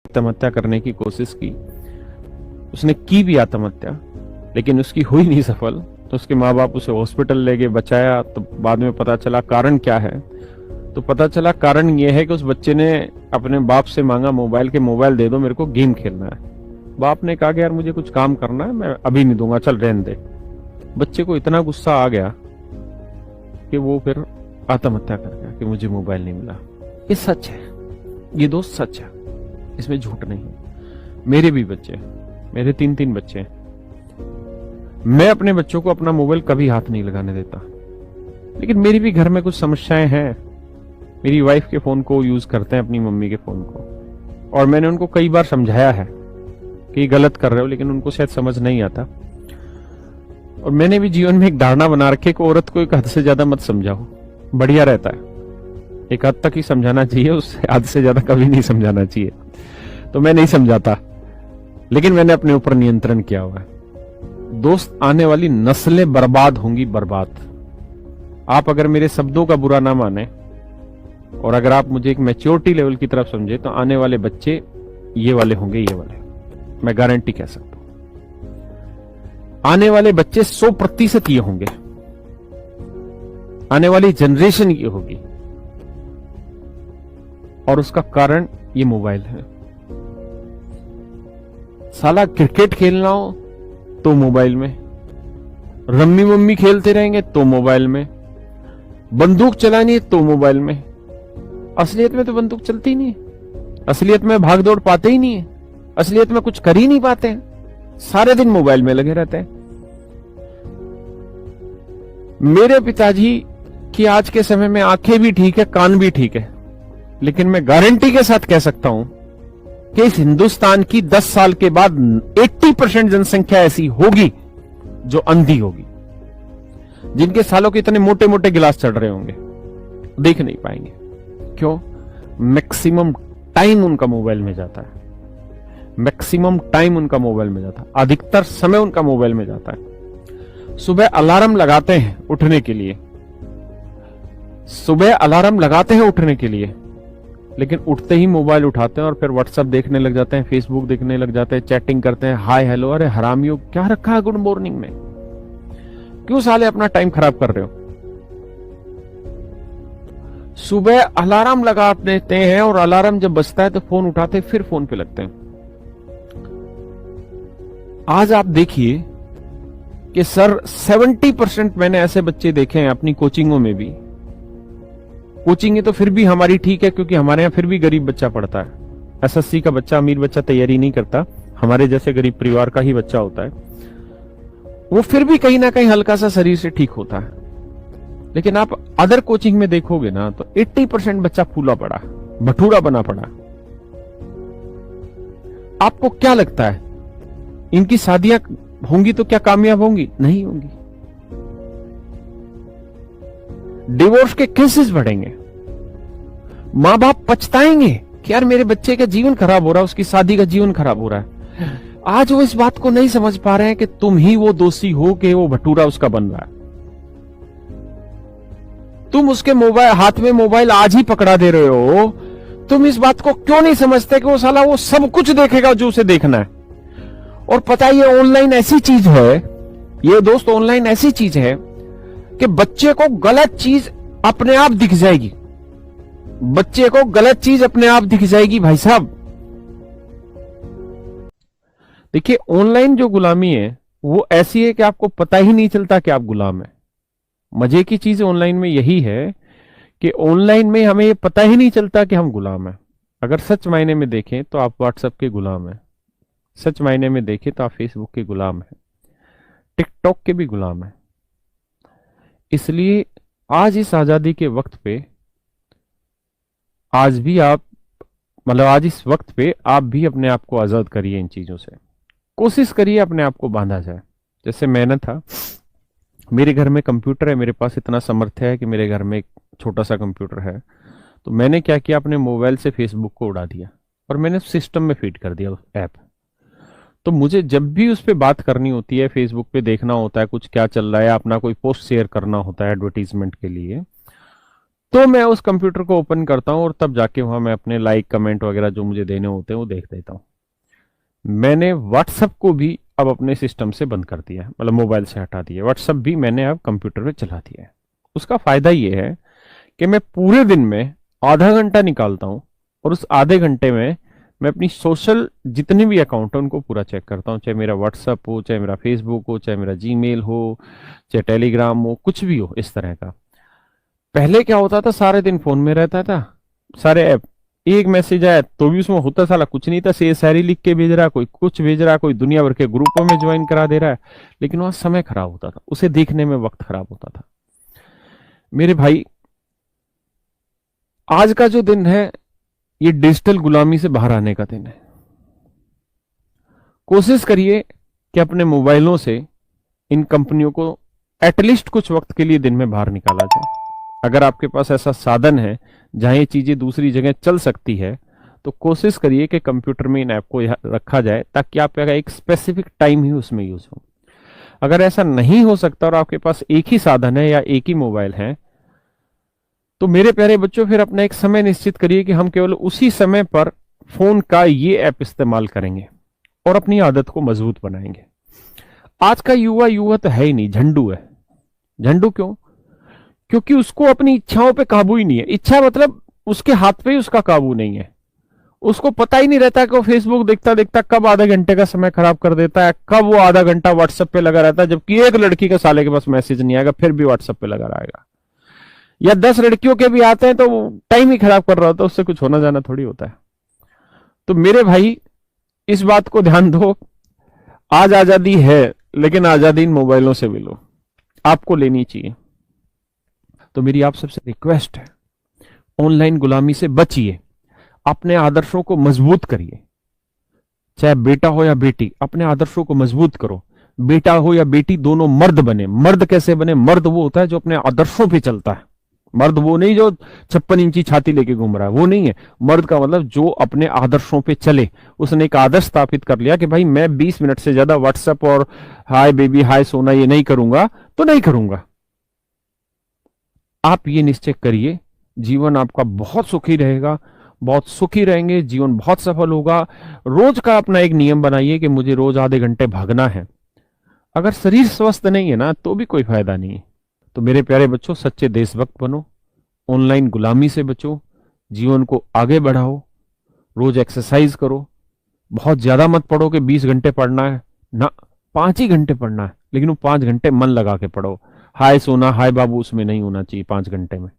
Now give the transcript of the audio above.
आत्महत्या करने की कोशिश की, उसने की भी आत्महत्या, लेकिन उसकी हुई नहीं सफल। तो उसके माँ बाप उसे हॉस्पिटल ले गए, बचाया। तो बाद में पता चला कारण क्या है, तो पता चला कारण ये है कि उस बच्चे ने अपने बाप से मांगा मोबाइल, के मोबाइल दे दो, मेरे को गेम खेलना है। बाप ने कहा कि यार मुझे कुछ काम करना है, मैं अभी नहीं दूंगा, चल रहने दे। बच्चे को इतना गुस्सा आ गया कि वो फिर आत्महत्या कर गया कि मुझे मोबाइल नहीं मिला। ये सच है, ये दोस्त सच है, इसमें झूठ नहीं है। मेरे भी बच्चे, मेरे 3 बच्चे हैं। मैं अपने बच्चों को अपना मोबाइल कभी हाथ नहीं लगाने देता, लेकिन मेरी भी घर में कुछ समस्याएं हैं। मेरी वाइफ के फोन को यूज करते हैं, अपनी मम्मी के फोन को, और मैंने उनको कई बार समझाया है कि ये गलत कर रहे हो, लेकिन उनको शायद समझ नहीं आता। और मैंने भी जीवन में एक धारणा बना रखी कि औरत को एक हद से ज्यादा मत समझाओ, बढ़िया रहता है। एक हद तक ही समझाना चाहिए, उससे हद से ज्यादा कभी नहीं समझाना चाहिए। तो मैं नहीं समझाता, लेकिन मैंने अपने ऊपर नियंत्रण किया हुआ है। दोस्त, आने वाली नस्लें बर्बाद होंगी, बर्बाद। आप अगर मेरे शब्दों का बुरा ना माने और अगर आप मुझे एक मैच्योरिटी लेवल की तरफ समझे, तो आने वाले बच्चे ये वाले होंगे, ये वाले, मैं गारंटी कह सकता हूं। आने वाले बच्चे 100% ये होंगे, आने वाली जनरेशन ये होगी, और उसका कारण ये मोबाइल है। साला क्रिकेट खेलना हो तो मोबाइल में, रम्मी मम्मी खेलते रहेंगे तो मोबाइल में, बंदूक चलानी है तो मोबाइल में। असलियत में तो बंदूक चलती नहीं है, असलियत में भाग दौड़ पाते ही नहीं है, असलियत में कुछ कर ही नहीं पाते हैं, सारे दिन मोबाइल में लगे रहते हैं। मेरे पिताजी की आज के समय में आंखें भी ठीक है, कान भी ठीक है, लेकिन मैं गारंटी के साथ कह सकता हूं कि इस हिंदुस्तान की 10 साल के बाद 80% जनसंख्या ऐसी होगी जो अंधी होगी, जिनके सालों के इतने मोटे मोटे गिलास चढ़ रहे होंगे, देख नहीं पाएंगे। क्यों? मैक्सिमम टाइम उनका मोबाइल में जाता है, मैक्सिमम टाइम उनका मोबाइल में जाता है, अधिकतर समय उनका मोबाइल में जाता है। सुबह अलार्म लगाते हैं उठने के लिए, सुबह अलार्म लगाते हैं उठने के लिए, लेकिन उठते ही मोबाइल उठाते हैं और फिर व्हाट्सएप देखने लग जाते हैं, फेसबुक देखने लग जाते हैं, चैटिंग करते हैं, हाय हेलो। अरे हरामियों, क्या रखा है गुड मॉर्निंग में? क्यों साले अपना टाइम खराब कर रहे हो? सुबह अलार्म लगा देते हैं और अलार्म जब बजता है तो फोन उठाते फिर फोन पे लगते हैं। आज आप देखिए कि सर 70% मैंने ऐसे बच्चे देखे हैं अपनी कोचिंगों में भी। कोचिंग तो फिर भी हमारी ठीक है, क्योंकि हमारे यहां फिर भी गरीब बच्चा पढ़ता है। एसएससी का बच्चा, अमीर बच्चा तैयारी नहीं करता, हमारे जैसे गरीब परिवार का ही बच्चा होता है। वो फिर भी कहीं ना कहीं हल्का सा शरीर से ठीक होता है। लेकिन आप अदर कोचिंग में देखोगे ना, तो 80% बच्चा फूला पड़ा, भटूरा बना पड़ा। आपको क्या लगता है इनकी शादियां होंगी तो क्या कामयाब होंगी? नहीं होंगी। डिवोर्स के केसेस बढ़ेंगे, मां बाप पछताएंगे कि यार मेरे बच्चे का जीवन खराब हो रहा है, उसकी शादी का जीवन खराब हो रहा है। आज वो इस बात को नहीं समझ पा रहे हैं कि तुम ही वो दोषी हो कि वो भटूरा उसका बन रहा है। तुम उसके मोबाइल, हाथ में मोबाइल आज ही पकड़ा दे रहे हो। तुम इस बात को क्यों नहीं समझते कि वो साला वो सब कुछ देखेगा जो उसे देखना है। और पता है, ये ऑनलाइन ऐसी चीज है, ये दोस्त ऑनलाइन ऐसी चीज है कि बच्चे को गलत चीज अपने आप दिख जाएगी, बच्चे को गलत चीज अपने आप दिख जाएगी भाई साहब। देखिए, ऑनलाइन जो गुलामी है वो ऐसी है कि आपको पता ही नहीं चलता कि आप गुलाम हैं। मजे की चीज ऑनलाइन में यही है कि ऑनलाइन में हमें ये पता ही नहीं चलता कि हम गुलाम हैं। अगर सच मायने में देखें तो आप व्हाट्सएप के गुलाम हैं, सच मायने में देखें तो आप फेसबुक के गुलाम हैं, टिकटॉक के भी गुलाम हैं। इसलिए आज इस आजादी के वक्त पे, आज भी आप, मतलब आज इस वक्त पे आप भी अपने आप को आजाद करिए इन चीजों से। कोशिश करिए अपने आप को बांधा जाए। जैसे मैंने था, मेरे घर में कंप्यूटर है, मेरे पास इतना सामर्थ्य है कि मेरे घर में एक छोटा सा कंप्यूटर है, तो मैंने क्या किया, अपने मोबाइल से फेसबुक को उड़ा दिया और मैंने सिस्टम में फीड कर दिया ऐप। तो मुझे जब भी उस पर बात करनी होती है, फेसबुक पे देखना होता है कुछ क्या चल रहा है, अपना कोई पोस्ट शेयर करना होता है एडवर्टीजमेंट के लिए, तो मैं उस कंप्यूटर को ओपन करता हूं और तब जाके वहां मैं अपने लाइक कमेंट वगैरह जो मुझे देने होते हैं वो देख देता हूं। मैंने व्हाट्सएप को भी अब अपने सिस्टम से बंद कर दिया है, मतलब मोबाइल से हटा दिया। व्हाट्सएप भी मैंने अब कंप्यूटर पे चला दिया है। उसका फायदा ये है कि मैं पूरे दिन में आधा घंटा निकालता हूं और उस आधे घंटे में मैं अपनी सोशल जितने भी अकाउंट है उनको पूरा चेक करता हूं, चाहे मेरा व्हाट्सएप हो, चाहे मेरा फेसबुक हो, चाहे मेरा जीमेल हो, चाहे टेलीग्राम हो, कुछ भी हो इस तरह का। पहले क्या होता था, सारे दिन फोन में रहता था, सारे ऐप, एक मैसेज आया तो भी उसमें होता साला कुछ नहीं था, से शायरी लिख के भेज रहा, कोई कुछ भेज रहा, कोई दुनिया भर के ग्रुपों में ज्वाइन करा दे रहा है, लेकिन वहां समय खराब होता था, उसे देखने में वक्त खराब होता था। मेरे भाई, आज का जो दिन है ये डिजिटल गुलामी से बाहर आने का दिन है। कोशिश करिए कि अपने मोबाइलों से इन कंपनियों को एटलीस्ट कुछ वक्त के लिए दिन में बाहर निकाला जाए। अगर आपके पास ऐसा साधन है जहां ये चीजें दूसरी जगह चल सकती है, तो कोशिश करिए कि कंप्यूटर में इन ऐप को रखा जाए ताकि आपका एक स्पेसिफिक टाइम ही उसमें यूज हो। अगर ऐसा नहीं हो सकता और आपके पास एक ही साधन है या एक ही मोबाइल है, तो मेरे प्यारे बच्चों फिर अपना एक समय निश्चित करिए कि हम केवल उसी समय पर फोन का ये ऐप इस्तेमाल करेंगे और अपनी आदत को मजबूत बनाएंगे। आज का युवा युवा तो है ही नहीं, झंडू है। झंडू क्यों? क्योंकि उसको अपनी इच्छाओं पे काबू ही नहीं है। इच्छा मतलब उसके हाथ पे ही उसका काबू नहीं है। उसको पता ही नहीं रहता कि वो फेसबुक देखता देखता कब आधे घंटे का समय खराब कर देता है, कब वो आधा घंटा व्हाट्सएप पे लगा रहता है, जबकि एक लड़की के साले के पास मैसेज नहीं आएगा फिर भी व्हाट्सएप पे लगा रहेगा, या 10 लड़कियों के भी आते हैं तो टाइम ही खराब कर रहा होता है, उससे कुछ होना जाना थोड़ी होता है। तो मेरे भाई, इस बात को ध्यान दो, आज आजादी है लेकिन आजादी इन मोबाइलों से भी लो, आपको लेनी चाहिए। तो मेरी आप सबसे रिक्वेस्ट है, ऑनलाइन गुलामी से बचिए, अपने आदर्शों को मजबूत करिए। चाहे बेटा हो या बेटी, अपने आदर्शों को मजबूत करो। बेटा हो या बेटी दोनों मर्द बने। मर्द कैसे बने? मर्द वो होता है जो अपने आदर्शों पे चलता है। मर्द वो नहीं जो 56 इंची छाती लेके घूम रहा है, वो नहीं है। मर्द का मतलब जो अपने आदर्शों पे चले। उसने एक आदर्श स्थापित कर लिया कि भाई मैं 20 मिनट से ज्यादा व्हाट्सएप और हाय बेबी हाय सोना ये नहीं करूंगा तो नहीं करूंगा। आप ये निश्चय करिए, जीवन आपका बहुत सुखी रहेगा, बहुत सुखी रहेंगे, जीवन बहुत सफल होगा। रोज का अपना एक नियम बनाइए कि मुझे रोज आधे घंटे भागना है। अगर शरीर स्वस्थ नहीं है ना तो भी कोई फायदा नहीं है। तो मेरे प्यारे बच्चों, सच्चे देशभक्त बनो, ऑनलाइन गुलामी से बचो, जीवन को आगे बढ़ाओ, रोज एक्सरसाइज करो। बहुत ज्यादा मत पढ़ो कि 20 घंटे पढ़ना है ना, 5 ही घंटे पढ़ना है, लेकिन वो 5 घंटे मन लगा के पढ़ो। हाय सोना हाय बाबू उसमें नहीं होना चाहिए 5 घंटे में।